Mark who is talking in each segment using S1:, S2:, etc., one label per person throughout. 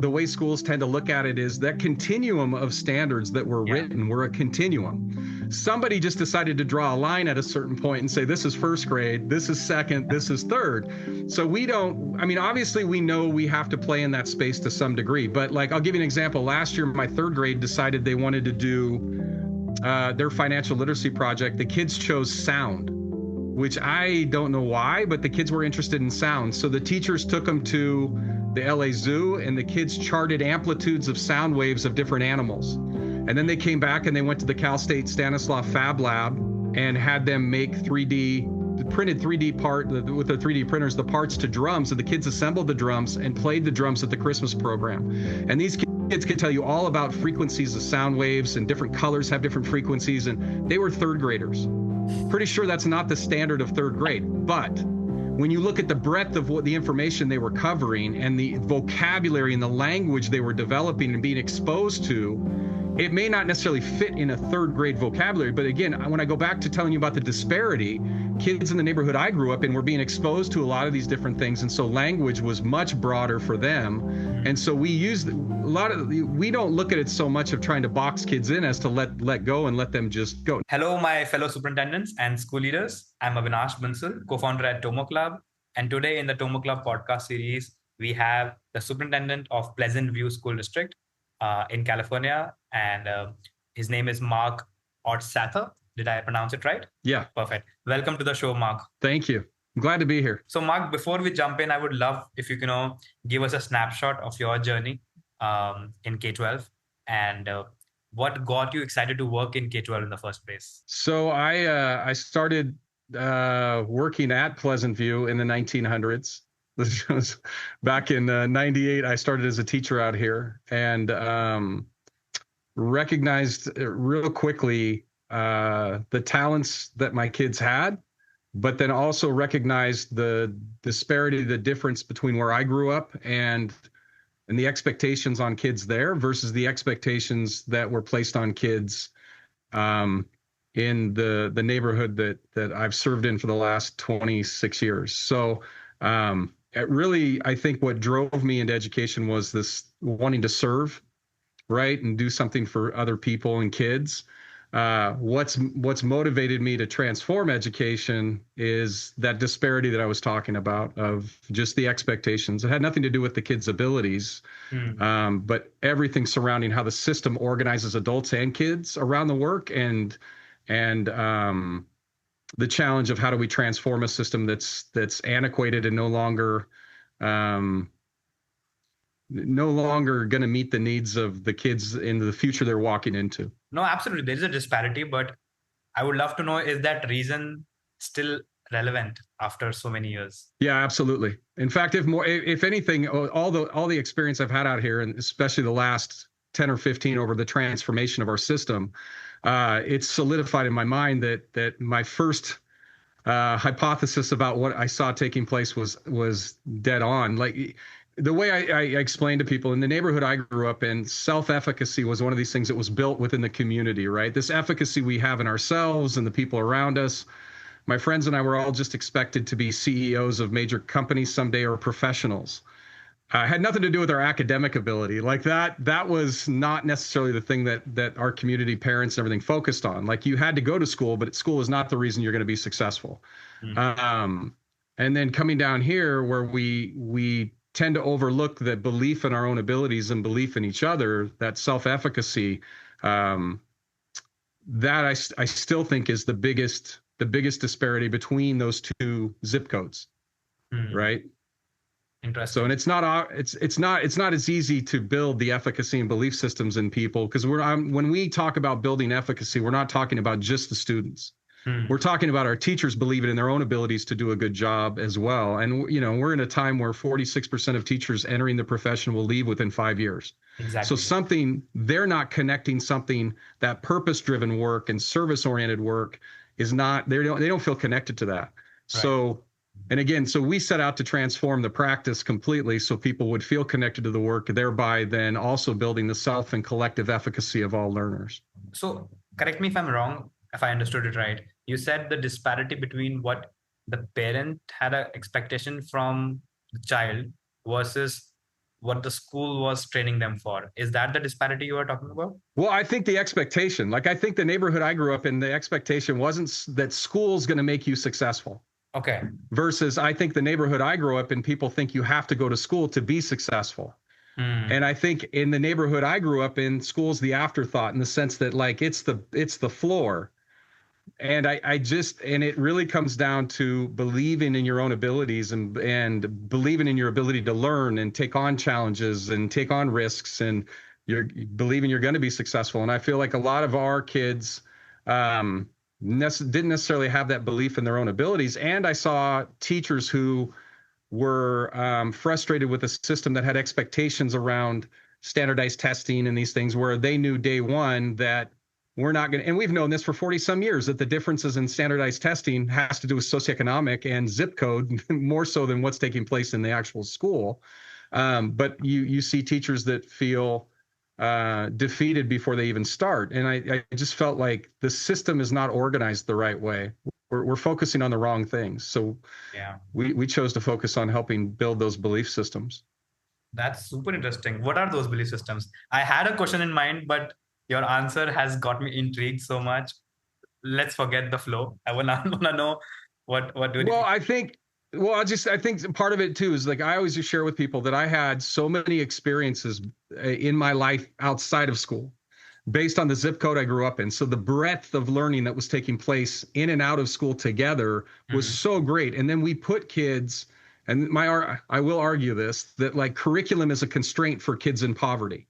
S1: the way schools tend to look at it is that continuum of standards that were written were a continuum. Somebody just decided to draw a line at a certain point and say, this is first grade, this is second, this is third. So we don't, I mean, obviously we know we have to play in that space to some degree, but like, I'll give you an example. Last year, my third grade decided they wanted to do their financial literacy project. The kids chose sound, which I don't know why, but the kids were interested in sound. So the teachers took them to the LA Zoo and the kids charted amplitudes of sound waves of different animals. And then they came back and they went to the Cal State Stanislav Fab Lab and had them make printed 3D part with the 3D printers, the parts to drums. And the kids assembled the drums and played the drums at the Christmas program. And these kids could tell you all about frequencies of sound waves, and different colors have different frequencies. And they were third graders. Pretty sure that's not the standard of third grade, but when you look at the breadth of what the information they were covering and the vocabulary and the language they were developing and being exposed to, it may not necessarily fit in a third grade vocabulary. But again, when I go back to telling you about the disparity, kids in the neighborhood I grew up in were being exposed to a lot of these different things. And so language was much broader for them. And so we don't look at it so much of trying to box kids in as to let go and let them just go.
S2: Hello, my fellow superintendents and school leaders. I'm Avinash, co-founder at Tomo Club. And today in the Tomo Club podcast series, we have the superintendent of Pleasant View School District in California. And his name is Mark Odsather. Did I pronounce it right?
S1: Yeah.
S2: Perfect. Welcome to the show, Mark.
S1: Thank you. I'm glad to be here.
S2: So Mark, before we jump in, I would love if you can give us a snapshot of your journey in K-12 and what got you excited to work in K-12 in the first place?
S1: So I started working at Pleasant View in the 1900s. This was back in 98. I started as a teacher out here and recognized real quickly the talents that my kids had, but then also recognized the disparity, the difference between where I grew up and the expectations on kids there versus the expectations that were placed on kids in the neighborhood that I've served in for the last 26 years. So it really, I think what drove me into education was this wanting to serve, right, and do something for other people and kids. What's motivated me to transform education is that disparity that I was talking about of just the expectations. It had nothing to do with the kids' abilities, but everything surrounding how the system organizes adults and kids around the work, and the challenge of how do we transform a system that's antiquated and no longer going to meet the needs of the kids in the future they're walking into.
S2: No, absolutely. There is a disparity, but I would love to know, is that reason still relevant after so many years? Yeah,
S1: absolutely. In fact, if anything, all the experience I've had out here, and especially the last 10 or 15 over the transformation of our system, it's solidified in my mind that my first hypothesis about what I saw taking place was dead on. Like, the way I explain to people in the neighborhood I grew up in, self-efficacy was one of these things that was built within the community, right? This efficacy we have in ourselves and the people around us. My friends and I were all just expected to be CEOs of major companies someday or professionals. Had nothing to do with our academic ability. Like that was not necessarily the thing that our community, parents, and everything focused on. Like, you had to go to school, but school is not the reason you're going to be successful. Mm-hmm. And then coming down here where we tend to overlook the belief in our own abilities and belief in each other, that self-efficacy, that I still think is the biggest disparity between those two zip codes, right?
S2: Interesting.
S1: So, and it's not as easy to build the efficacy and belief systems in people, because when we talk about building efficacy, we're not talking about just the students. We're talking about our teachers believing in their own abilities to do a good job as well. And, we're in a time where 46% of teachers entering the profession will leave within 5 years.
S2: Exactly.
S1: So they're not connecting something, that purpose-driven work and service-oriented work is not, they don't feel connected to that. Right. So, and again, so we set out to transform the practice completely so people would feel connected to the work, thereby then also building the self and collective efficacy of all learners.
S2: So correct me if I'm wrong, if I understood it right. You said the disparity between what the parent had an expectation from the child versus what the school was training them for. Is that the disparity you are talking about?
S1: Well, I think the expectation, like I think the neighborhood I grew up in, the expectation wasn't that school's going to make you successful.
S2: Okay.
S1: Versus I think the neighborhood I grew up in, people think you have to go to school to be successful. And I think in the neighborhood I grew up in, school's the afterthought in the sense that like it's the floor. And and it really comes down to believing in your own abilities and believing in your ability to learn and take on challenges and take on risks, and you're believing you're going to be successful. And I feel like a lot of our kids didn't necessarily have that belief in their own abilities. And I saw teachers who were frustrated with a system that had expectations around standardized testing and these things where they knew day one that we're not going to, and we've known this for 40 some years, that the differences in standardized testing has to do with socioeconomic and zip code more so than what's taking place in the actual school. But you see teachers that feel defeated before they even start. And I just felt like the system is not organized the right way. We're focusing on the wrong things. So
S2: yeah,
S1: we chose to focus on helping build those belief systems.
S2: That's super interesting. What are those belief systems? I had a question in mind, but your answer has got me intrigued so much. Let's forget the flow. I wanna know what do you.
S1: Well, I think part of it too is like I always just share with people that I had so many experiences in my life outside of school based on the zip code I grew up in. So the breadth of learning that was taking place in and out of school together was so great. And then we put kids, and I will argue this, that like curriculum is a constraint for kids in poverty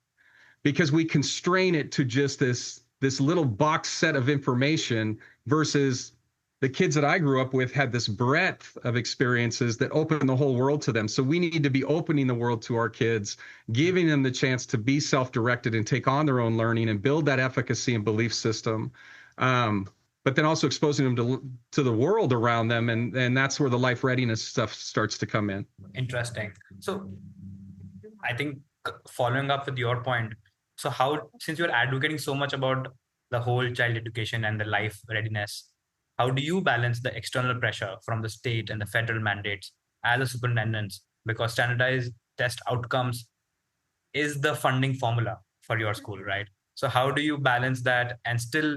S1: because we constrain it to just this little box set of information versus the kids that I grew up with had this breadth of experiences that opened the whole world to them. So we need to be opening the world to our kids, giving them the chance to be self-directed and take on their own learning and build that efficacy and belief system. But then also exposing them to the world around them. And that's where the life readiness stuff starts to come in.
S2: Interesting. So I think following up with your point, so since you're advocating so much about the whole child education and the life readiness, how do you balance the external pressure from the state and the federal mandates as a superintendent? Because standardized test outcomes is the funding formula for your school, right? So how do you balance that and still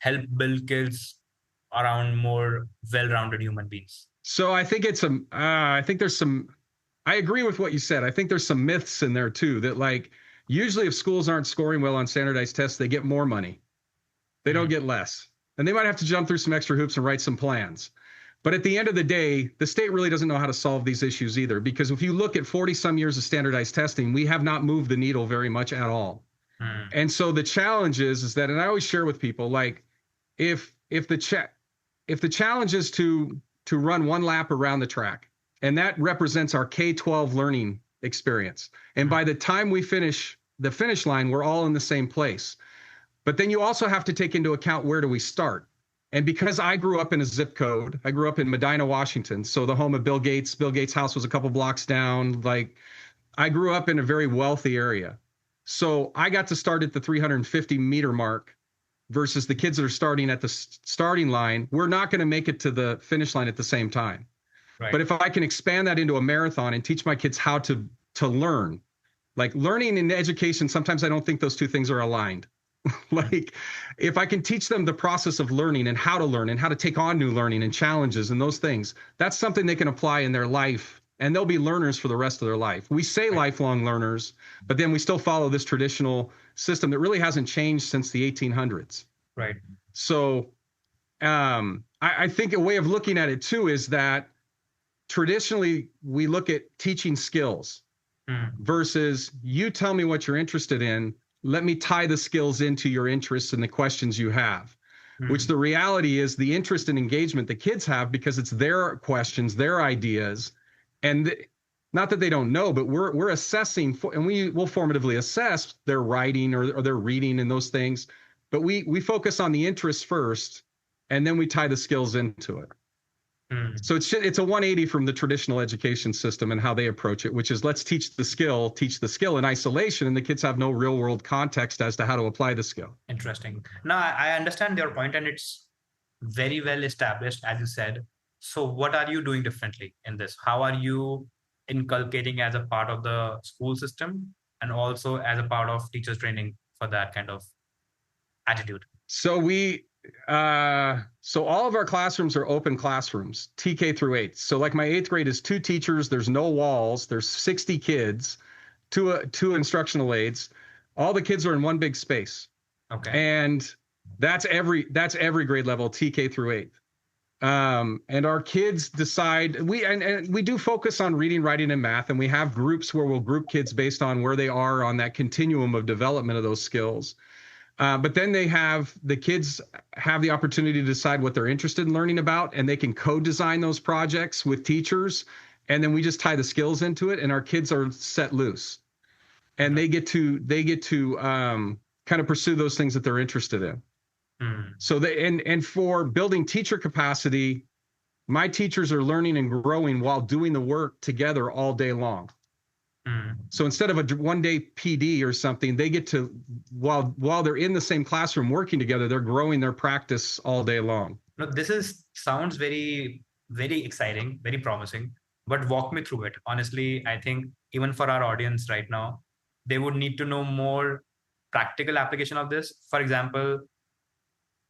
S2: help build kids around more well-rounded human beings?
S1: So I think I agree with what you said. I think there's some myths in there too, that like usually if schools aren't scoring well on standardized tests, they get more money. They don't get less. And they might have to jump through some extra hoops and write some plans. But at the end of the day, the state really doesn't know how to solve these issues either, because if you look at 40 some years of standardized testing, we have not moved the needle very much at all. And so the challenge is that, and I always share with people, like if the challenge is to run one lap around the track, and that represents our K-12 learning experience. And by the time we finish the finish line, we're all in the same place. But then you also have to take into account, where do we start? And because I grew up in a zip code, I grew up in Medina, Washington. So the home of Bill Gates. Bill Gates' house was a couple blocks down. Like I grew up in a very wealthy area. So I got to start at the 350 meter mark versus the kids that are starting at the starting line. We're not going to make it to the finish line at the same time. Right. But if I can expand that into a marathon and teach my kids how to learn, like learning and education, sometimes I don't think those two things are aligned. Like if I can teach them the process of learning and how to learn and how to take on new learning and challenges and those things, that's something they can apply in their life, and they'll be learners for the rest of their life. We say lifelong learners, but then we still follow this traditional system that really hasn't changed since the 1800s.
S2: Right.
S1: So I think a way of looking at it too is that traditionally we look at teaching skills versus you tell me what you're interested in. Let me tie the skills into your interests and the questions you have, which the reality is the interest and engagement the kids have because it's their questions, their ideas. And not that they don't know, but we're assessing, and we will formatively assess their writing or their reading and those things. But we focus on the interests first, and then we tie the skills into it. So it's a 180 from the traditional education system and how they approach it, which is let's teach the skill in isolation, and the kids have no real world context as to how to apply the skill.
S2: Interesting. Now, I understand your point, and it's very well established, as you said. So what are you doing differently in this? How are you inculcating as a part of the school system and also as a part of teachers training for that kind of attitude?
S1: So so all of our classrooms are open classrooms, TK through 8. So like my 8th grade is 2 teachers, there's no walls, there's 60 kids, two instructional aides. All the kids are in one big space.
S2: Okay.
S1: And that's every grade level, TK through 8. And our kids decide, and we do focus on reading, writing, and math, and we have groups where we'll group kids based on where they are on that continuum of development of those skills. But then the kids have the opportunity to decide what they're interested in learning about, and they can co-design those projects with teachers, and then we just tie the skills into it, and our kids are set loose, and they get to kind of pursue those things that they're interested in. So and for building teacher capacity, my teachers are learning and growing while doing the work together all day long. So instead of a one-day PD or something, they get to, while they're in the same classroom working together, they're growing their practice all day long.
S2: No, this sounds very, very exciting, very promising, but walk me through it. Honestly, I think even for our audience right now, they would need to know more practical application of this. For example,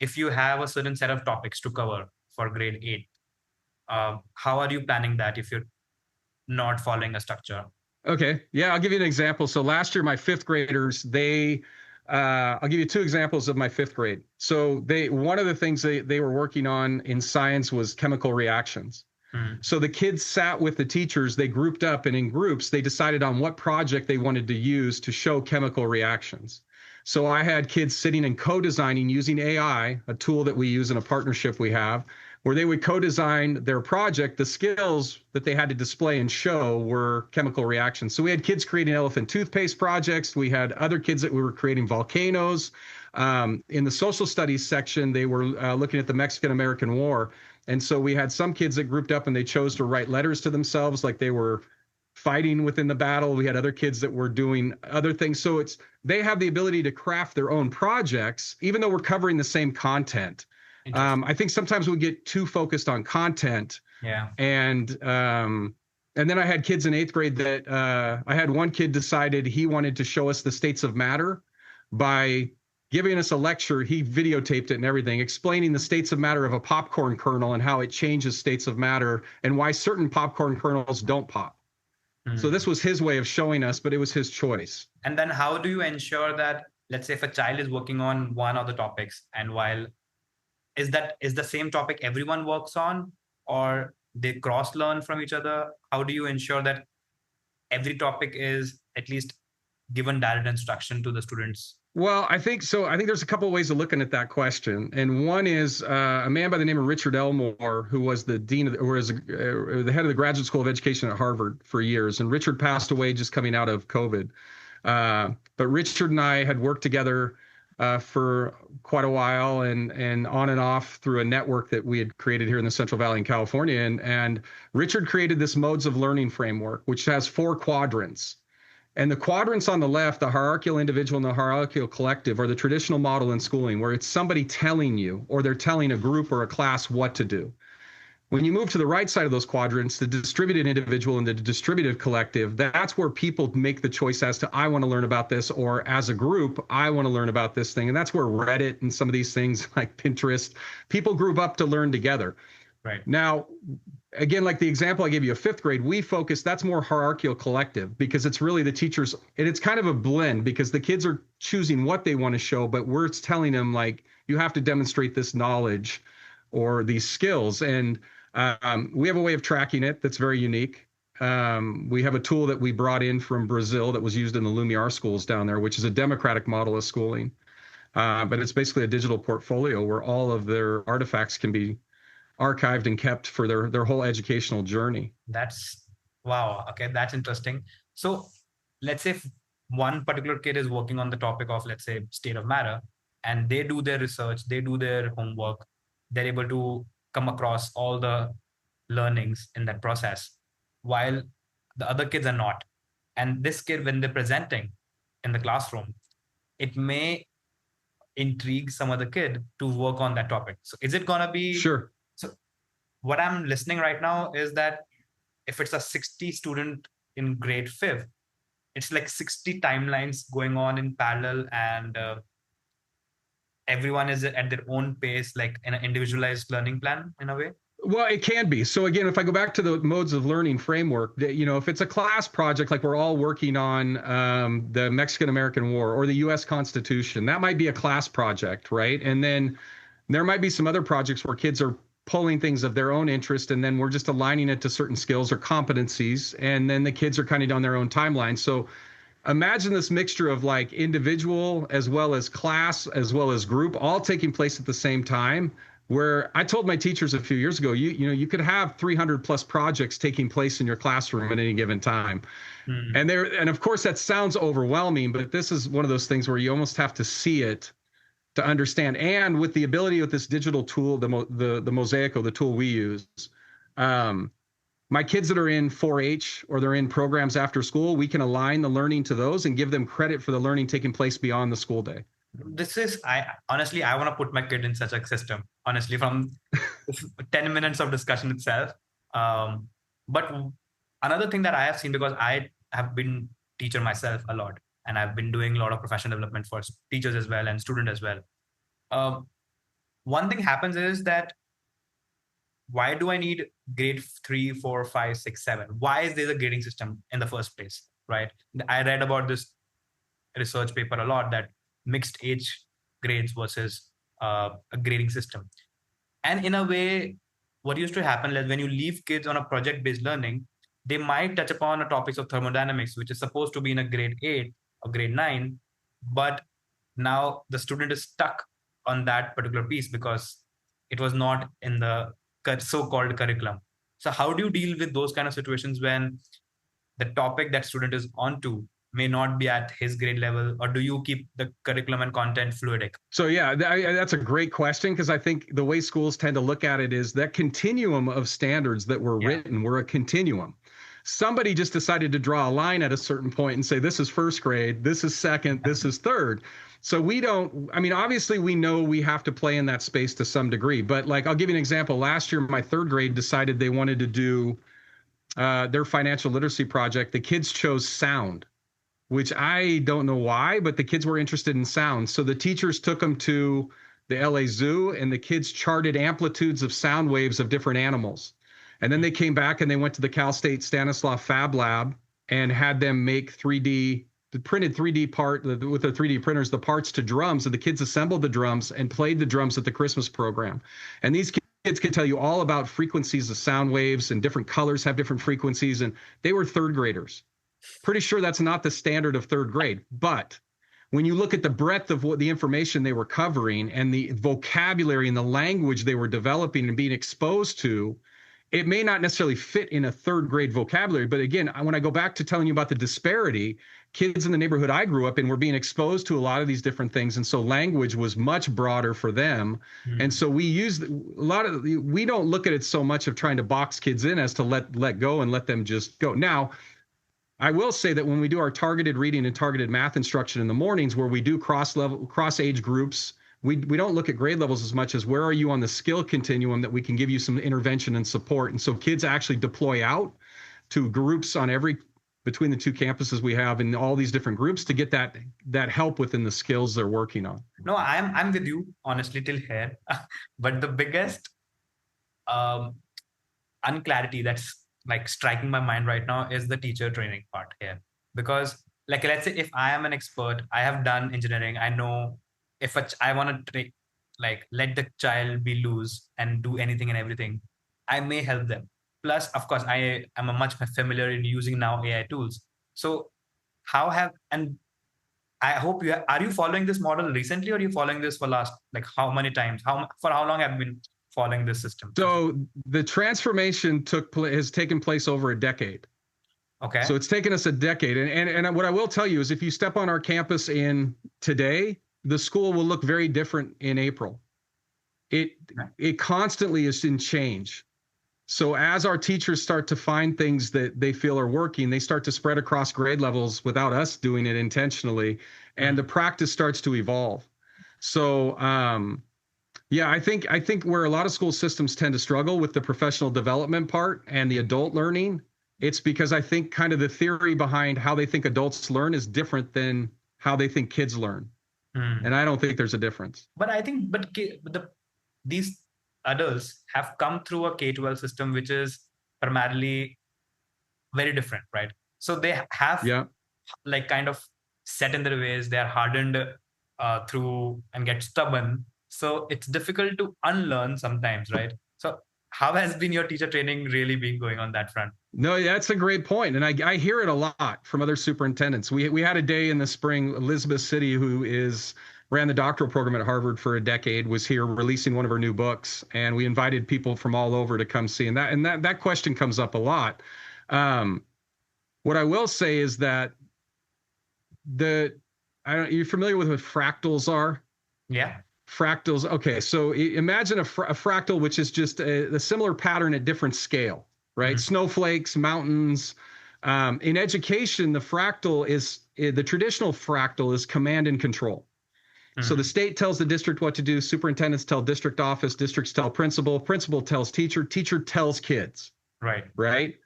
S2: if you have a certain set of topics to cover for grade 8, how are you planning that if you're not following a structure?
S1: Okay. Yeah, I'll give you an example. So last year, my 5th graders, I'll give you 2 examples of my 5th grade. So one of the things they were working on in science was chemical reactions. So the kids sat with the teachers, they grouped up, and in groups, they decided on what project they wanted to use to show chemical reactions. So I had kids sitting and co-designing using AI, a tool that we use in a partnership we have, where they would co-design their project. The skills that they had to display and show were chemical reactions. So we had kids creating elephant toothpaste projects. We had other kids that we were creating volcanoes. In the social studies section, they were looking at the Mexican-American War. And so we had some kids that grouped up and they chose to write letters to themselves like they were fighting within the battle. We had other kids that were doing other things. So they have the ability to craft their own projects, even though we're covering the same content. I think sometimes we get too focused on content.
S2: Yeah.
S1: And then I had kids in 8th grade that I had one kid decided he wanted to show us the states of matter by giving us a lecture. He videotaped it and everything, explaining the states of matter of a popcorn kernel and how it changes states of matter and why certain popcorn kernels don't pop. So this was his way of showing us, but it was his choice.
S2: And then how do you ensure that, let's say if a child is working on one of the topics, and while is the same topic everyone works on, or they cross learn from each other? How do you ensure that every topic is at least given direct instruction to the students?
S1: Well, I think so. I think there's a couple of ways of looking at that question. And one is a man by the name of Richard Elmore, who was the dean of, or was the head of the Graduate School of Education at Harvard for years. And Richard passed away just coming out of COVID. But Richard and I had worked together for quite a while and on and off through a network that we had created here in the Central Valley in California. And Richard created this modes of learning framework, which has 4 quadrants. And the quadrants on the left, the hierarchical individual and the hierarchical collective, are the traditional model in schooling where it's somebody telling you, or they're telling a group or a class what to do. When you move to the right side of those quadrants, the distributed individual and the distributive collective, that's where people make the choice as to, I want to learn about this, or as a group, I want to learn about this thing. And that's where Reddit and some of these things like Pinterest, people group up to learn together.
S2: Right.
S1: Now, again, like the example I gave you of 5th grade, we focus, that's more hierarchical collective because it's really the teachers, and it's kind of a blend because the kids are choosing what they want to show, but we're telling them like, you have to demonstrate this knowledge or these skills. And we have a way of tracking it that's very unique. We have a tool that we brought in from Brazil that was used in the Lumiere schools down there, which is a democratic model of schooling. But it's basically a digital portfolio where all of their artifacts can be archived and kept for their whole educational journey.
S2: That's wow. Okay, that's interesting. So let's say if one particular kid is working on the topic of, let's say, state of matter, and they do their research, they do their homework, they're able to come across all the learnings in that process, while the other kids are not. And this kid, when they're presenting in the classroom, it may intrigue some other kid to work on that topic. So is it gonna be
S1: Sure?
S2: So what I'm listening right now is that if it's a 60 student in grade 5th, it's like 60 timelines going on in parallel, and everyone is at their own pace, like in an individualized learning plan in a way.
S1: Well, it can be. So again, if I go back to the modes of learning framework, if it's a class project, like we're all working on the Mexican-American War or the U.S. Constitution, that might be a class project, right? And then there might be some other projects where kids are pulling things of their own interest, and then we're just aligning it to certain skills or competencies, and then the kids are kind of on their own timeline. So imagine this mixture of like individual as well as class as well as group all taking place at the same time, where I told my teachers a few years ago, you could have 300 plus projects taking place in your classroom at any given time. And of course that sounds overwhelming, but this is one of those things where you almost have to see it to understand. And with the ability with this digital tool, the Mosaico, the tool we use, my kids that are in 4-H or they're in programs after school, we can align the learning to those and give them credit for the learning taking place beyond the school day.
S2: I honestly, I want to put my kid in such a system, honestly, from 10 minutes of discussion itself. But another thing that I have seen, because I have been teacher myself a lot, and I've been doing a lot of professional development for teachers as well and students as well. One thing happens is that, why do I need grade 3, 4, 5, 6, 7? Why is there a grading system in the first place, right? I read about this research paper a lot, that mixed age grades versus a grading system. And in a way, what used to happen is when you leave kids on a project-based learning, they might touch upon a topics of thermodynamics, which is supposed to be in a grade 8 or grade 9, but now the student is stuck on that particular piece because it was not in the so-called curriculum. So how do you deal with those kind of situations when the topic that student is onto may not be at his grade level, or do you keep the curriculum and content fluidic?
S1: So yeah, that's a great question, because I think the way schools tend to look at it is that continuum of standards that were written were a continuum. Somebody just decided to draw a line at a certain point and say, this is first grade, this is second, this is third. So obviously we know we have to play in that space to some degree, but like, I'll give you an example. Last year, my third grade decided they wanted to do their financial literacy project. The kids chose sound, which I don't know why, but the kids were interested in sound. So the teachers took them to the LA Zoo, and the kids charted amplitudes of sound waves of different animals. And then they came back and they went to the Cal State Stanislaus Fab Lab and had them make printed 3D part with their 3D printers, the parts to drums, and the kids assembled the drums and played the drums at the Christmas program. And these kids can tell you all about frequencies of sound waves, and different colors have different frequencies, and they were third graders. Pretty sure that's not the standard of third grade, but when you look at the breadth of what the information they were covering and the vocabulary and the language they were developing and being exposed to, it may not necessarily fit in a third grade vocabulary. But again, when I go back to telling you about the disparity, kids in the neighborhood I grew up in were being exposed to a lot of these different things. And so language was much broader for them. And so we don't look at it so much of trying to box kids in as to let go and let them just go. Now, I will say that when we do our targeted reading and targeted math instruction in the mornings, where we do cross age groups, we don't look at grade levels as much as where are you on the skill continuum that we can give you some intervention and support. And so kids actually deploy out to groups between the two campuses we have in all these different groups to get that help within the skills they're working on.
S2: No, I'm with you, honestly, till here. But the biggest unclarity that's like striking my mind right now is the teacher training part here. Because like, let's say if I am an expert, I have done engineering, I know if I want to let the child be loose and do anything and everything, I may help them. Plus, of course, I am much familiar in using now AI tools. So and I hope are you following this model recently, or are you following this for last, like how many times? For how long have you been following this system?
S1: So the transformation has taken place over a decade.
S2: Okay.
S1: So it's taken us a decade. And what I will tell you is if you step on our campus today, the school will look very different in April. It constantly is in change. So as our teachers start to find things that they feel are working, they start to spread across grade levels without us doing it intentionally, and the practice starts to evolve. So I think where a lot of school systems tend to struggle with the professional development part and the adult learning It's because I think kind of the theory behind how they think adults learn is different than how they think kids learn. And I don't think there's a difference.
S2: But I think, these adults have come through a K-12 system, which is primarily very different, right? So they have
S1: Yeah.
S2: like kind of set in their ways. They are hardened through and get stubborn. So it's difficult to unlearn sometimes, right? So how has been your teacher training really been going on that front?
S1: No, that's a great point. And I hear it a lot from other superintendents. We had a day in the spring, Elizabeth City, who ran the doctoral program at Harvard for a decade, was here releasing one of her new books. And we invited people from all over to come see. And that question comes up a lot. What I will say is that you're familiar with what fractals are?
S2: Yeah.
S1: Fractals. Okay. So imagine a fractal, which is just a similar pattern at different scale, right? Snowflakes, mountains. In education, the traditional fractal is command and control. So the state tells the district what to do. Superintendents tell district office. Districts tell principal. Principal tells teacher. Teacher tells kids.
S2: Right.
S1: Right.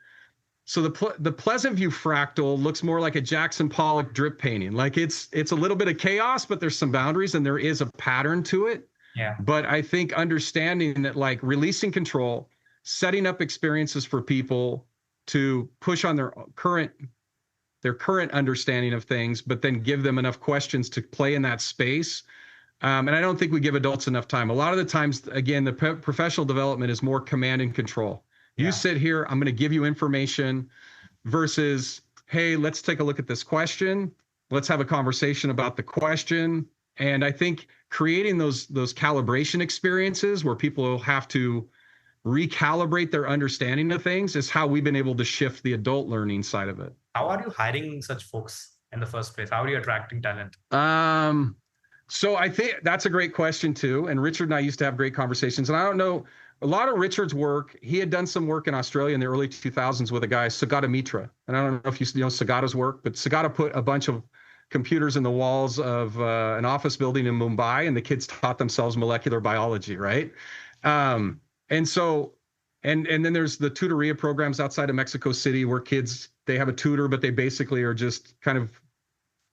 S1: So the Pleasant View fractal looks more like a Jackson Pollock drip painting. Like it's a little bit of chaos, but there's some boundaries and there is a pattern to it.
S2: Yeah.
S1: But I think understanding that, like, releasing control, setting up experiences for people to push on their current understanding of things, but then give them enough questions to play in that space. And I don't think we give adults enough time. A lot of the times, again, the professional development is more command and control. You sit here, I'm going to give you information, versus, hey, let's take a look at this question. Let's have a conversation about the question. And I think creating those calibration experiences where people will have to recalibrate their understanding of things is how we've been able to shift the adult learning side of it.
S2: How are you hiring such folks in the first place? How are you attracting talent?
S1: So I think that's a great question too. And Richard and I used to have great conversations. And I don't know, a lot of Richard's work, he had done some work in Australia in the early 2000s with a guy, Sagata Mitra. And I don't know if you know Sagata's work, but Sagata put a bunch of computers in the walls of an office building in Mumbai, and the kids taught themselves molecular biology, right? And then there's the tutoria programs outside of Mexico City where kids, they have a tutor, but they basically are just kind of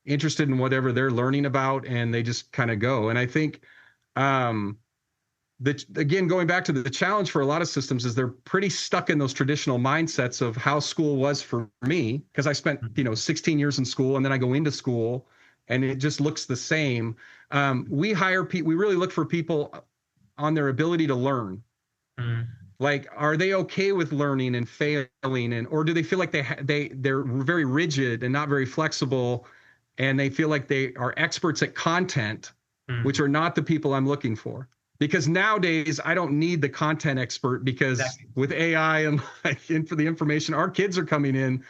S1: interested in whatever they're learning about, and they just kind of go. And I think, again, going back to the challenge for a lot of systems is they're pretty stuck in those traditional mindsets of how school was for me, because I spent 16 years in school, and then I go into school and it just looks the same. We really look for people on their ability to learn. Like, are they okay with learning and failing, or do they feel like they're very rigid and not very flexible, and they feel like they are experts at content, which are not the people I'm looking for? Because nowadays I don't need the content expert, because with AI and for the information, our kids are coming in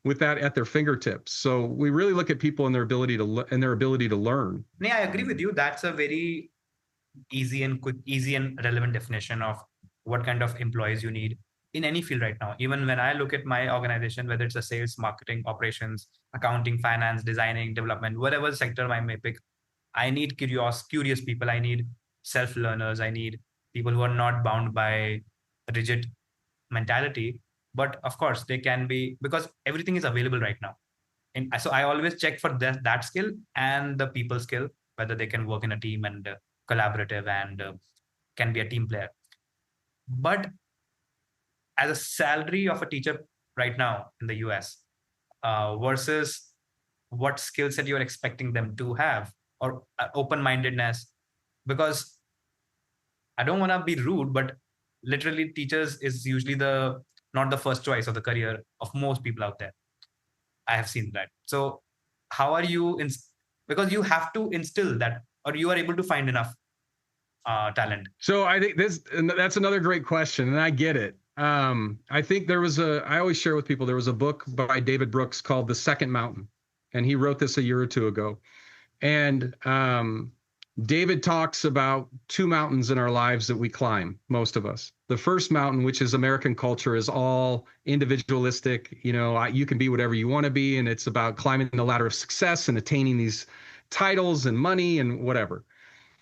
S1: with that at their fingertips. So we really look at people and their ability to learn.
S2: Yeah, I agree with you. That's a very easy and relevant definition of what kind of employees you need in any field right now. Even when I look at my organization, whether it's a sales, marketing, operations, accounting, finance, designing, development, whatever sector I may pick, I need curious people. I need self-learners. I need people who are not bound by a rigid mentality. But of course, they can be, because everything is available right now. And so I always check for that skill and the people skill, whether they can work in a team and collaborative and can be a team player. But as a salary of a teacher right now in the US versus what skill set you're expecting them to have, or open-mindedness, because I don't want to be rude, but literally teachers is usually not the first choice of the career of most people out there. I have seen that. So how are you, because you have to instill that, or you are able to find enough talent?
S1: So I think that's another great question, and I get it. I think I always share with people, there was a book by David Brooks called The Second Mountain, and he wrote this a year or two ago. And David talks about two mountains in our lives that we climb, most of us. The first mountain, which is American culture, is all individualistic. You can be whatever you want to be, and it's about climbing the ladder of success and attaining these titles and money and whatever.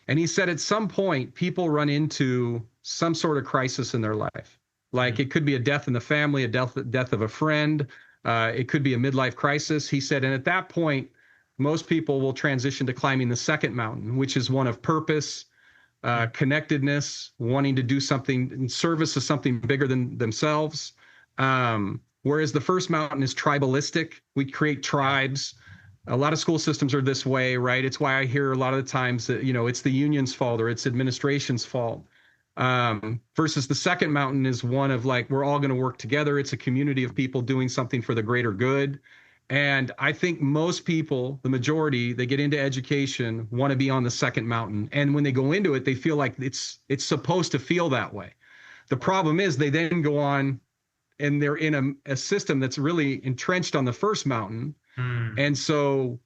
S1: And he said at some point, people run into some sort of crisis in their life. Like it could be a death in the family, a death of a friend. It could be a midlife crisis. He said, and at that point, most people will transition to climbing the second mountain, which is one of purpose, connectedness, wanting to do something in service of something bigger than themselves. Whereas the first mountain is tribalistic. We create tribes. A lot of school systems are this way, right? It's why I hear a lot of the times that, it's the union's fault or it's administration's fault. Versus the second mountain is one of like, we're all going to work together. It's a community of people doing something for the greater good. And I think most people, the majority, they get into education, want to be on the second mountain. And when they go into it, they feel like it's supposed to feel that way. The problem is they then go on and they're in a system that's really entrenched on the first mountain. And so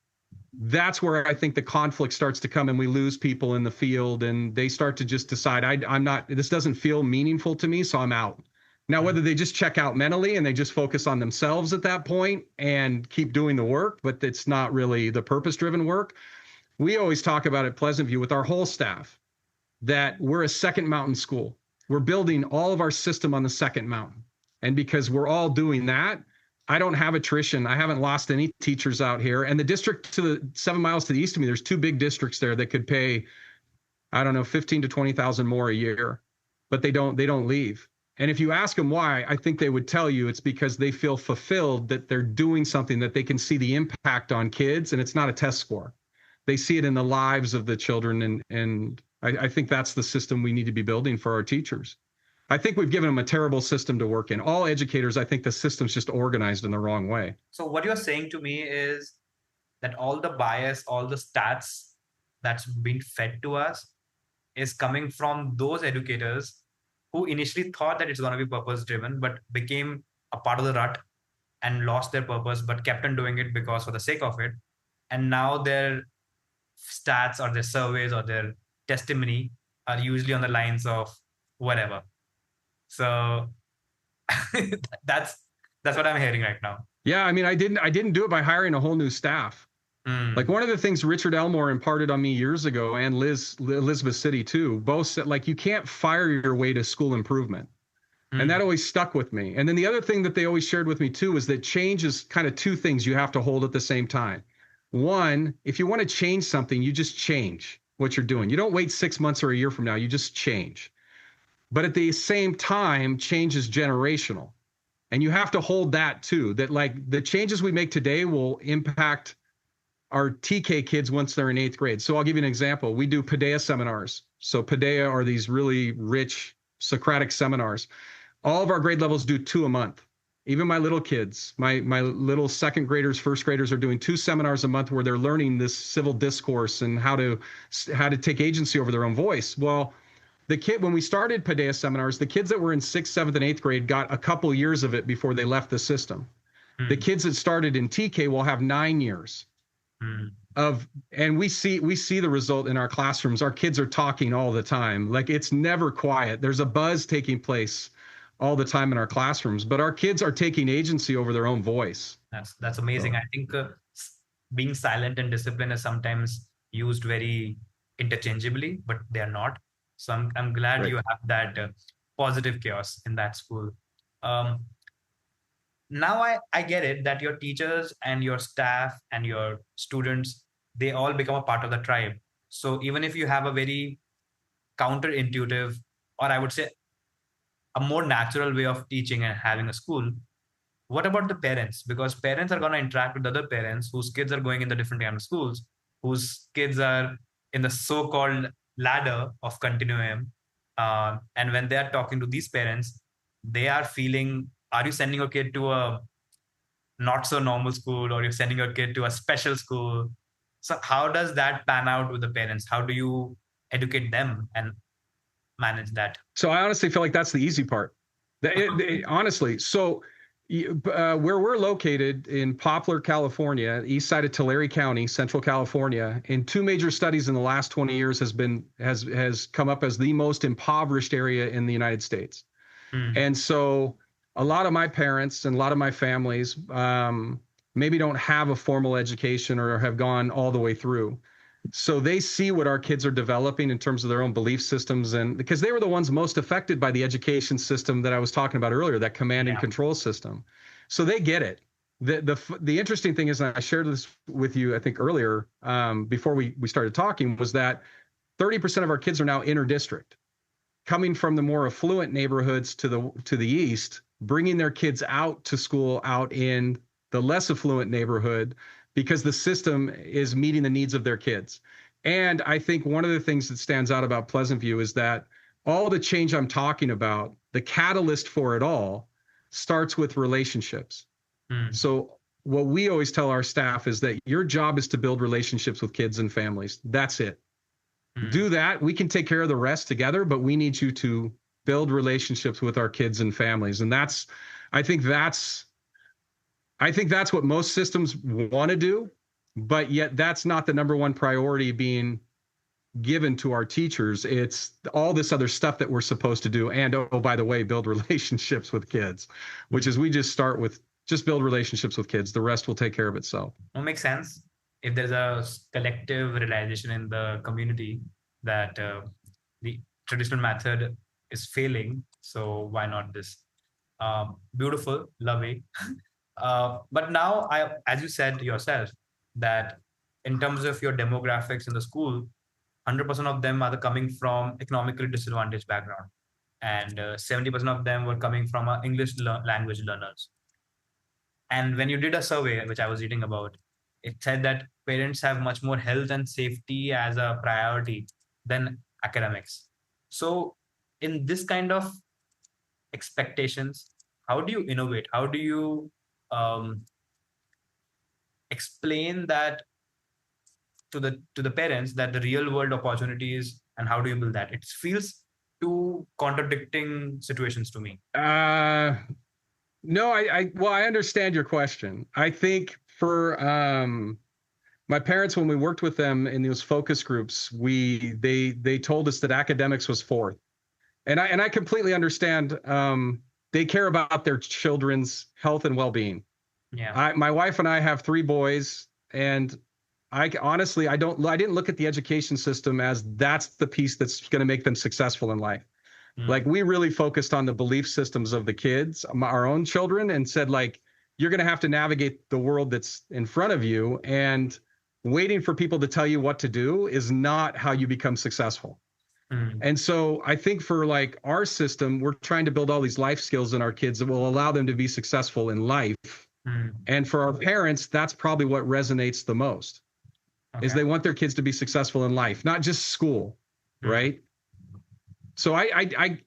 S1: that's where I think the conflict starts to come and we lose people in the field and they start to just decide, I'm not, this doesn't feel meaningful to me, so I'm out. Now, whether they just check out mentally and they just focus on themselves at that point and keep doing the work, but it's not really the purpose-driven work. We always talk about at Pleasant View with our whole staff that we're a second mountain school. We're building all of our system on the second mountain. And because we're all doing that, I don't have attrition. I haven't lost any teachers out here. And the district to the 7 miles to the east of me, there's 2 big districts there that could pay, I don't know, 15 to 20,000 more a year, but they don't leave. And if you ask them why, I think they would tell you it's because they feel fulfilled that they're doing something that they can see the impact on kids, and it's not a test score. They see it in the lives of the children, and I think that's the system we need to be building for our teachers. I think we've given them a terrible system to work in. All educators, I think the system's just organized in the wrong way.
S2: So what you're saying to me is that all the bias, all the stats that's been fed to us is coming from those educators who initially thought that it's going to be purpose driven, but became a part of the rut and lost their purpose, but kept on doing it because for the sake of it. And now their stats or their surveys or their testimony are usually on the lines of whatever. So that's what I'm hearing right now.
S1: Yeah, I mean, I didn't do it by hiring a whole new staff. Like one of the things Richard Elmore imparted on me years ago, and Elizabeth City too, both said, like, you can't fire your way to school improvement. And that always stuck with me. And then the other thing that they always shared with me too is that change is kind of 2 things you have to hold at the same time. One, if you want to change something, you just change what you're doing. You don't wait 6 months or a year from now, you just change. But at the same time, change is generational. And you have to hold that too, that like the changes we make today will impact our TK kids once they're in 8th grade. So I'll give you an example. We do Paideia seminars. So Paideia are these really rich Socratic seminars. All of our grade levels do 2 a month. Even my little kids, my little 2nd graders, 1st graders are doing 2 seminars a month where they're learning this civil discourse and how to take agency over their own voice. Well, when we started Paideia seminars, the kids that were in 6th, 7th, and 8th grade got a couple years of it before they left the system. The kids that started in TK will have 9 years. And we see the result in our classrooms. Our kids are talking all the time. Like it's never quiet. There's a buzz taking place all the time in our classrooms, but our kids are taking agency over their own voice.
S2: That's amazing. So, I think being silent and discipline is sometimes used very interchangeably, but they are not. So I'm glad you have that positive chaos in that school. Now I get it that your teachers and your staff and your students, they all become a part of the tribe. So even if you have a very counterintuitive, or I would say a more natural way of teaching and having a school, what about the parents? Because parents are going to interact with other parents whose kids are going in the different kind of schools, whose kids are in the so-called ladder of continuum. And when they are talking to these parents, they are feeling, are you sending your kid to a not so normal school, or you're sending your kid to a special school? So how does that pan out with the parents? How do you educate them and manage that?
S1: So I honestly feel like that's the easy part. Honestly. So where we're located in Poplar, California, east side of Tulare County, Central California, in 2 major studies in the last 20 years has come up as the most impoverished area in the United States. And so a lot of my parents and a lot of my families maybe don't have a formal education or have gone all the way through. So they see what our kids are developing in terms of their own belief systems, and because they were the ones most affected by the education system that I was talking about earlier, that command and control system. So they get it. The interesting thing is, and I shared this with you, I think earlier, before we started talking, was that 30% of our kids are now inter-district, coming from the more affluent neighborhoods to the east, bringing their kids out to school out in the less affluent neighborhood, because the system is meeting the needs of their kids. And I think one of the things that stands out about Pleasant View is that all the change I'm talking about, the catalyst for it all, starts with relationships. So what we always tell our staff is that your job is to build relationships with kids and families. That's it. Do that. We can take care of the rest together, but we need you to build relationships with our kids and families. And I think that's what most systems want to do, but yet that's not the number one priority being given to our teachers. It's all this other stuff that we're supposed to do. And, oh, by the way, build relationships with kids, which is we just start with just build relationships with kids. The rest will take care of itself.
S2: It makes sense. If there's a collective realization in the community that the traditional method is failing, so why not this? Beautiful, lovely. But now, as you said yourself, that in terms of your demographics in the school, 100% of them are coming from economically disadvantaged background, and 70% of them were coming from English language learners. And when you did a survey, which I was reading about, it said that parents have much more health and safety as a priority than academics. So in this kind of expectations, how do you innovate? How do you explain that to the parents, that the real world opportunities, and how do you build that? It feels two contradicting situations to me.
S1: No, I understand your question. I think for my parents, when we worked with them in those focus groups, they told us that academics was fourth, and I completely understand. They care about their children's health and well-being.
S2: Yeah.
S1: My wife and I have 3 boys, and I honestly I didn't look at the education system as that's the piece that's going to make them successful in life. Like, we really focused on the belief systems of the kids, our own children, and said, like, you're going to have to navigate the world that's in front of you, and waiting for people to tell you what to do is not how you become successful. And so I think for like our system, we're trying to build all these life skills in our kids that will allow them to be successful in life. And for our parents, that's probably what resonates the most, is they want their kids to be successful in life, not just school, right? So I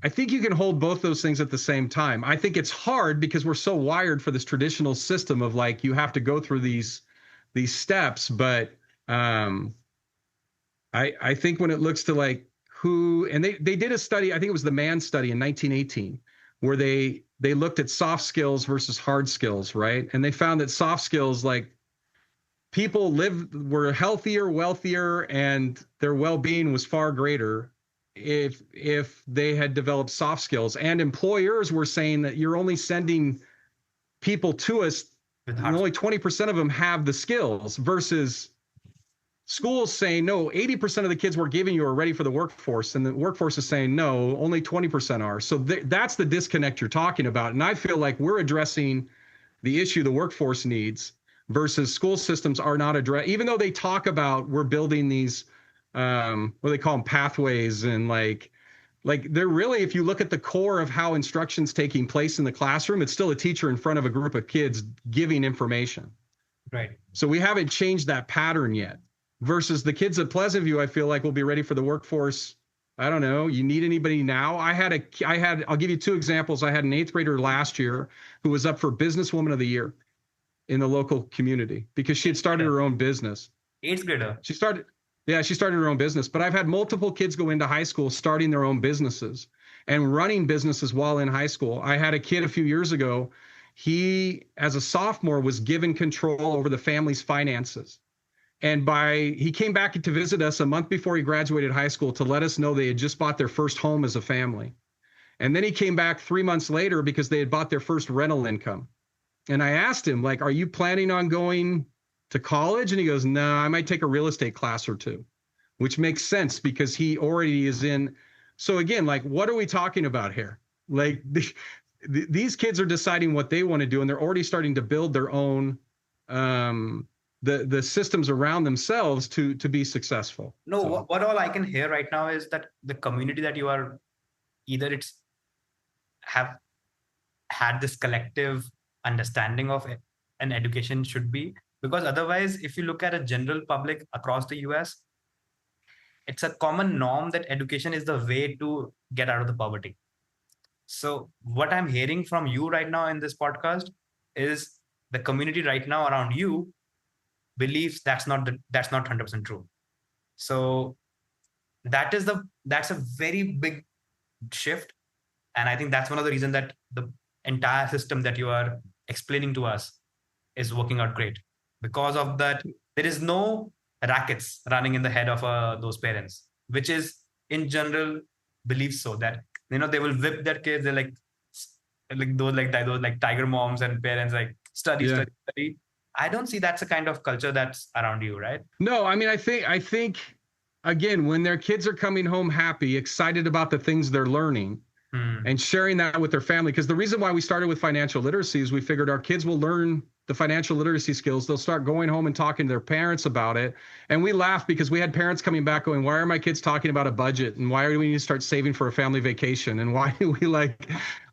S1: think you can hold both those things at the same time. I think it's hard because we're so wired for this traditional system of like, you have to go through these steps. But I think when it looks to like and they did a study, I think it was the Mann study in 1918, where they looked at soft skills versus hard skills, right? And they found that soft skills, like, people were healthier, wealthier, and their well-being was far greater if they had developed soft skills. And employers were saying that you're only sending people to us, only 20% of them have the skills, versus schools saying, no, 80% of the kids we're giving you are ready for the workforce, and the workforce is saying, no, only 20% are. So that's the disconnect you're talking about. And I feel like we're addressing the issue the workforce needs, versus school systems are not addressed, even though they talk about we're building these what they call them, pathways, and like they're really, if you look at the core of how instruction's taking place in the classroom, it's still a teacher in front of a group of kids giving information.
S2: Right.
S1: So we haven't changed that pattern yet. Versus the kids at Pleasant View, I feel like will be ready for the workforce. I don't know. You need anybody now? I'll give you 2 examples. I had an 8th grader last year who was up for businesswoman of the year in the local community because she had started her own business.
S2: 8th grader.
S1: She started her own business. But I've had multiple kids go into high school starting their own businesses and running businesses while in high school. I had a kid a few years ago. He, as a sophomore, was given control over the family's finances. And he came back to visit us a month before he graduated high school to let us know they had just bought their first home as a family. And then he came back 3 months later because they had bought their first rental income. And I asked him, like, are you planning on going to college? And he goes, no, I might take a real estate class or two, which makes sense because he already is in. So again, like, what are we talking about here? Like these kids are deciding what they want to do, and they're already starting to build their own the systems around themselves to be successful.
S2: No,
S1: So,
S2: what all I can hear right now is that the community that you are, either it's have had this collective understanding of an education should be, because otherwise, if you look at a general public across the US, it's a common norm that education is the way to get out of the poverty. So what I'm hearing from you right now in this podcast is the community right now around you believes that's not 100% true. So that's a very big shift, and I think that's one of the reasons that the entire system that you are explaining to us is working out great. Because of that, there is no rackets running in the head of those parents, which is in general belief, so that they will whip their kids. They're like those tiger moms and parents, like study,
S1: yeah.
S2: study. I don't see that's a kind of culture that's around you, right?
S1: No, I mean, I think again, when their kids are coming home happy, excited about the things they're learning, and sharing that with their family. Because the reason why we started with financial literacy is we figured our kids will learn the financial literacy skills. They'll start going home and talking to their parents about it. And we laugh because we had parents coming back going, why are my kids talking about a budget? And why do we need to start saving for a family vacation? And why do we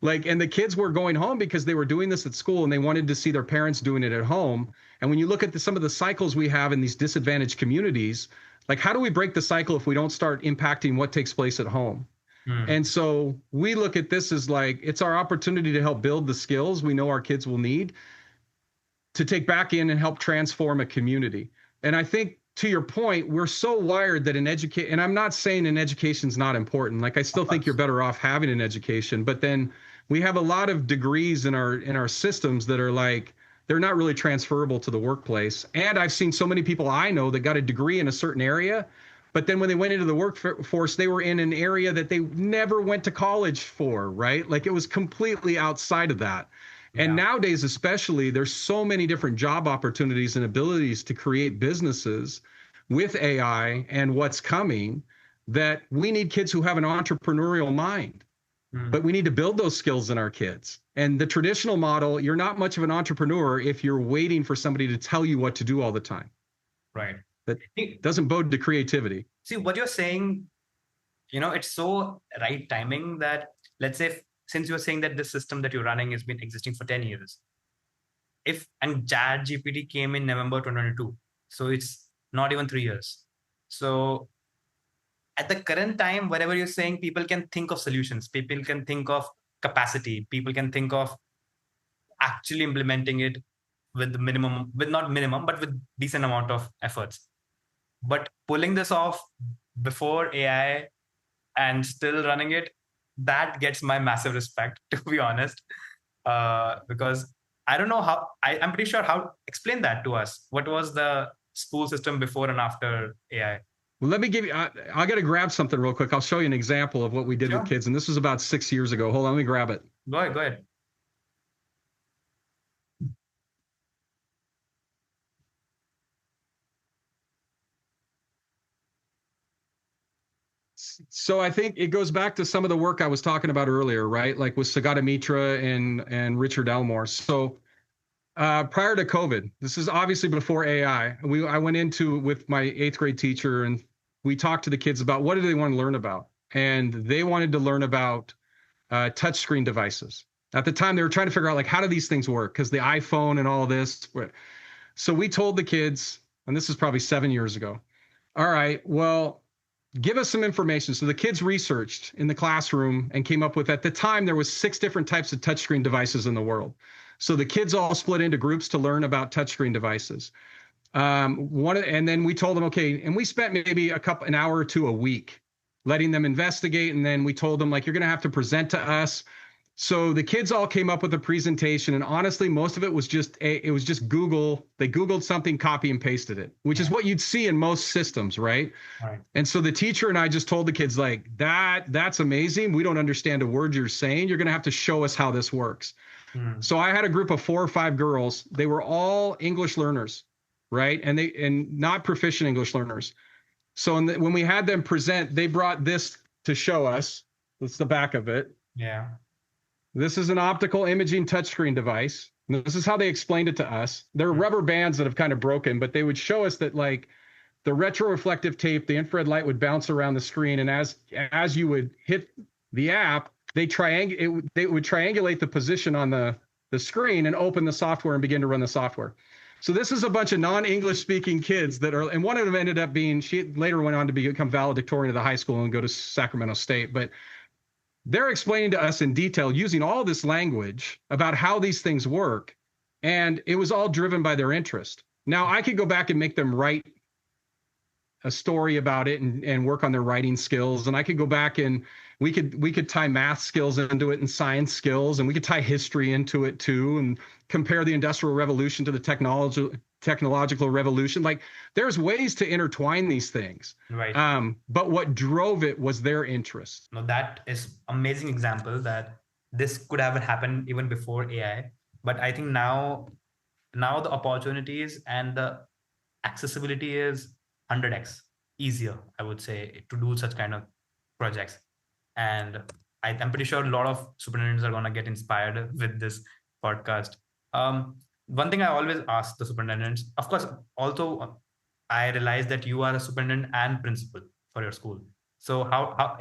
S1: and the kids were going home because they were doing this at school and they wanted to see their parents doing it at home. And when you look at some of the cycles we have in these disadvantaged communities, like, how do we break the cycle if we don't start impacting what takes place at home? And so we look at this as like, it's our opportunity to help build the skills we know our kids will need to take back in and help transform a community. And I think, to your point, we're so wired that and I'm not saying an education's not important. Like, I still think you're better off having an education, but then we have a lot of degrees in our systems that are like, they're not really transferable to the workplace. And I've seen so many people I know that got a degree in a certain area, but then when they went into the workforce, they were in an area that they never went to college for, right? Like, it was completely outside of that. Yeah. And nowadays, especially, there's so many different job opportunities and abilities to create businesses with AI and what's coming, that we need kids who have an entrepreneurial mind. But we need to build those skills in our kids. And the traditional model, you're not much of an entrepreneur if you're waiting for somebody to tell you what to do all the time.
S2: Right.
S1: That doesn't bode to creativity.
S2: See, what you're saying, it's so right timing that, let's say, since you're saying that this system that you're running has been existing for 10 years, and ChatGPT came in November 2022, so it's not even 3 years. So at the current time, wherever you're saying, people can think of solutions, people can think of capacity, people can think of actually implementing it with decent amount of efforts. But pulling this off before AI and still running it, that gets my massive respect, to be honest. Because I don't know how, I'm pretty sure how, explain that to us. What was the school system before and after AI?
S1: Well, let me give you, I got to grab something real quick. I'll show you an example of what we did with kids. And this was about 6 years ago. Hold on, let me grab it.
S2: Go ahead.
S1: So I think it goes back to some of the work I was talking about earlier, right? Like with Sagata Mitra and Richard Elmore. So prior to COVID, this is obviously before AI. I went into with my 8th grade teacher, and we talked to the kids about what do they want to learn about, and they wanted to learn about touchscreen devices. At the time, they were trying to figure out, like, how do these things work? Because the iPhone and all of this. So we told the kids, and this is probably 7 years ago, all right, well, give us some information. So the kids researched in the classroom and came up with, at the time, there was 6 different types of touchscreen devices in the world. So the kids all split into groups to learn about touchscreen devices. And then we told them, okay, and we spent maybe an hour or two a week letting them investigate. And then we told them, like, you're going to have to present to us. So the kids all came up with a presentation, and honestly, most of it was just Google. They Googled something, copy and pasted it, which is what you'd see in most systems, right?
S2: Right.
S1: And so the teacher and I just told the kids, like, that's amazing. We don't understand a word you're saying. You're going to have to show us how this works. So I had a group of 4 or 5 girls. They were all English learners. right? And not proficient English learners. So when we had them present, they brought this to show us. That's the back of it.
S2: Yeah.
S1: This is an optical imaging touchscreen device. This is how they explained it to us. There are rubber bands that have kind of broken, but they would show us that like the retroreflective tape, the infrared light would bounce around the screen, and as you would hit the app, they would triangulate the position on the screen and open the software and begin to run the software. So this is a bunch of non-English speaking kids that are, and one of them ended up being, she later went on to become valedictorian of the high school and go to Sacramento State, but they're explaining to us in detail using all this language about how these things work. And it was all driven by their interest. Now I could go back and make them write a story about it and work on their writing skills. And I could go back and we could tie math skills into it and science skills, and we could tie history into it too, and compare the Industrial Revolution to the technological revolution. Like there's ways to intertwine these things.
S2: Right.
S1: But what drove it was their interest.
S2: No, that is amazing example that this could have happened even before AI. But I think now the opportunities and the accessibility is 100x easier, I would say, to do such kind of projects. And I'm pretty sure a lot of superintendents are going to get inspired with this podcast. One thing I always ask the superintendents, of course, also I realize that you are a superintendent and principal for your school. So how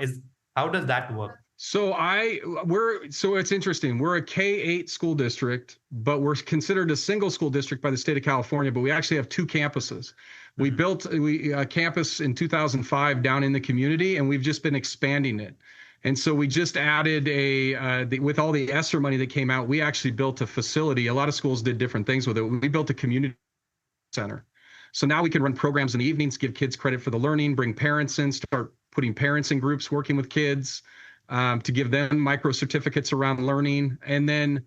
S2: does that work?
S1: So it's interesting. We're a K-8 school district, but we're considered a single school district by the state of California, but we actually have two campuses. We built a campus in 2005 down in the community, and we've just been expanding it. And so we just added with all the ESSER money that came out, we actually built a facility. A lot of schools did different things with it. We built a community center. So now we can run programs in the evenings, give kids credit for the learning, bring parents in, start putting parents in groups working with kids, to give them micro certificates around learning. And then,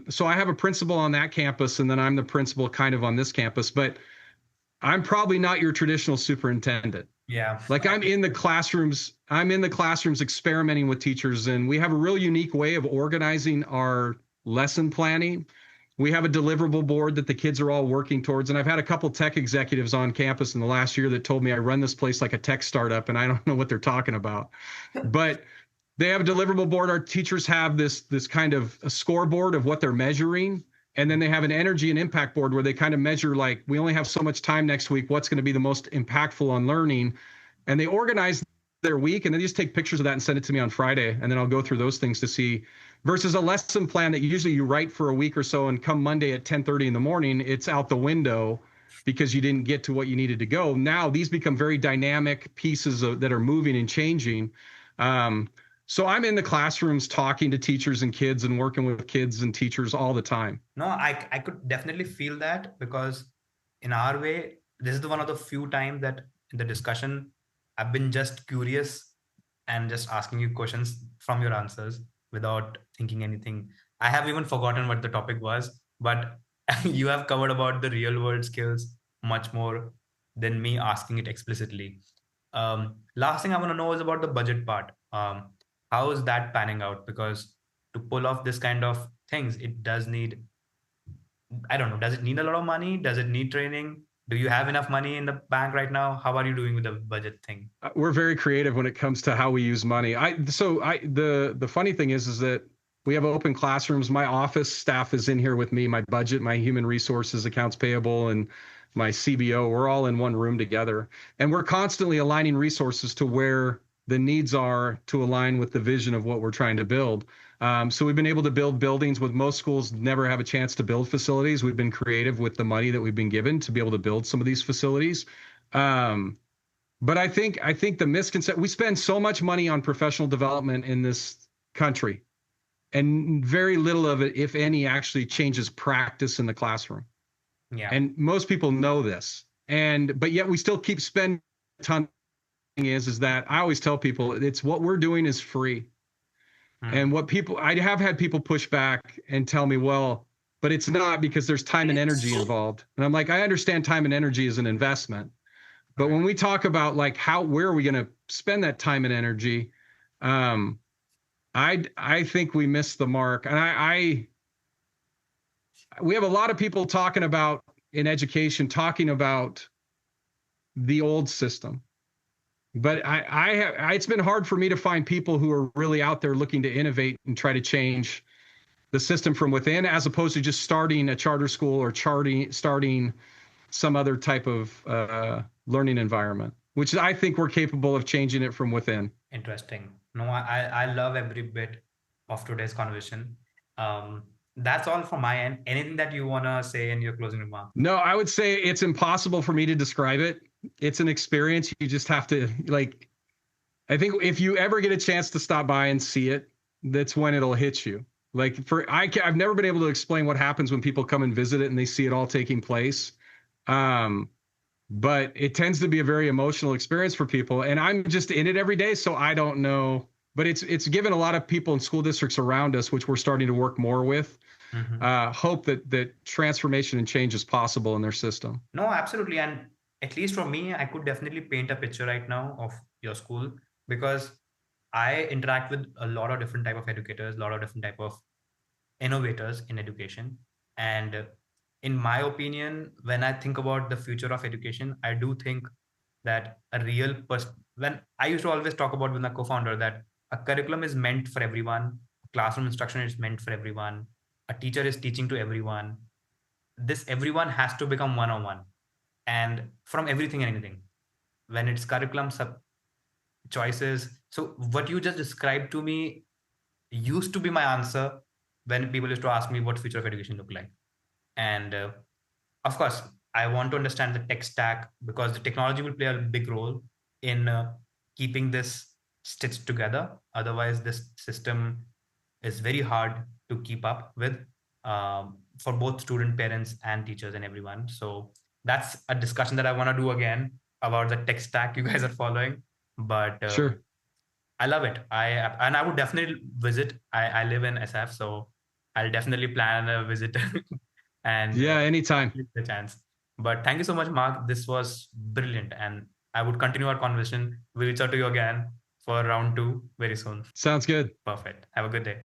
S1: so I have a principal on that campus, and then I'm the principal kind of on this campus, but I'm probably not your traditional superintendent.
S2: Yeah.
S1: Like I'm in the classrooms experimenting with teachers, and we have a real unique way of organizing our lesson planning. We have a deliverable board that the kids are all working towards. And I've had a couple tech executives on campus in the last year that told me I run this place like a tech startup, and I don't know what they're talking about. But they have a deliverable board. Our teachers have this kind of a scoreboard of what they're measuring. And then they have an energy and impact board where they kind of measure, like, we only have so much time next week. What's going to be the most impactful on learning? And they organize their week, and they just take pictures of that and send it to me on Friday. And then I'll go through those things to see, versus a lesson plan that usually you write for a week or so, and come Monday at 10:30 in the morning, it's out the window because you didn't get to what you needed to go. Now these become very dynamic pieces that are moving and changing. So I'm in the classrooms talking to teachers and kids and working with kids and teachers all the time.
S2: No, I could definitely feel that, because in our way, this is one of the few times that in the discussion, I've been just curious and just asking you questions from your answers without thinking anything. I have even forgotten what the topic was, but you have covered about the real world skills much more than me asking it explicitly. Last thing I want to know is about the budget part. How is that panning out? Because to pull off this kind of things, it does need, I don't know, does it need a lot of money? Does it need training? Do you have enough money in the bank right now? How are you doing with the budget thing?
S1: We're very creative when it comes to how we use money. The funny thing is that we have open classrooms. My office staff is in here with me. My budget, my human resources, accounts payable, and my CBO, we're all in one room together. And we're constantly aligning resources to where the needs are to align with the vision of what we're trying to build. So we've been able to build buildings with most schools never have a chance to build facilities. We've been creative with the money that we've been given to be able to build some of these facilities. But I think the misconception, we spend so much money on professional development in this country, and very little of it, if any, actually changes practice in the classroom.
S2: Yeah.
S1: And most people know this, but yet we still keep spending a ton. Is that I always tell people, it's what we're doing is free. And I have had people push back and tell me, well, but it's not, because there's time and energy involved. And I'm like, I understand time and energy is an investment. But when we talk about like where are we going to spend that time and energy? I think we missed the mark. And we have a lot of people talking about in education talking about the old system. But it's been hard for me to find people who are really out there looking to innovate and try to change the system from within, as opposed to just starting a charter school or starting some other type of learning environment, which I think we're capable of changing it from within.
S2: Interesting. No, I love every bit of today's conversation. That's all from my end. Anything that you want to say in your closing remarks?
S1: No, I would say it's impossible for me to describe it. It's an experience. You just have to, like, I think if you ever get a chance to stop by and see it, that's when it'll hit you. Like I've never been able to explain what happens when people come and visit it and they see it all taking place. But it tends to be a very emotional experience for people. And I'm just in it every day, so I don't know. But it's given a lot of people in school districts around us, which we're starting to work more with, hope that transformation and change is possible in their system.
S2: No, absolutely. And at least for me, I could definitely paint a picture right now of your school, because I interact with a lot of different type of educators, a lot of different type of innovators in education. And in my opinion, when I think about the future of education, I do think that a real person, when I used to always talk about with my co-founder, that a curriculum is meant for everyone, classroom instruction is meant for everyone, a teacher is teaching to everyone. This everyone has to become one-on-one, and from everything and anything. When it's curriculum choices, so what you just described to me used to be my answer when people used to ask me what future of education look like. And of course, I want to understand the tech stack, because the technology will play a big role in keeping this stitched together. Otherwise, this system is very hard to keep up with for both student, parents, and teachers and everyone. So that's a discussion that I want to do again about the tech stack you guys are following. But
S1: Sure.
S2: I love it. I would definitely visit. I live in SF, so I'll definitely plan a visit. And
S1: yeah, anytime.
S2: The chance. But thank you so much, Mark. This was brilliant, and I would continue our conversation. We'll reach out to you again for round 2 very soon.
S1: Sounds good.
S2: Perfect. Have a good day.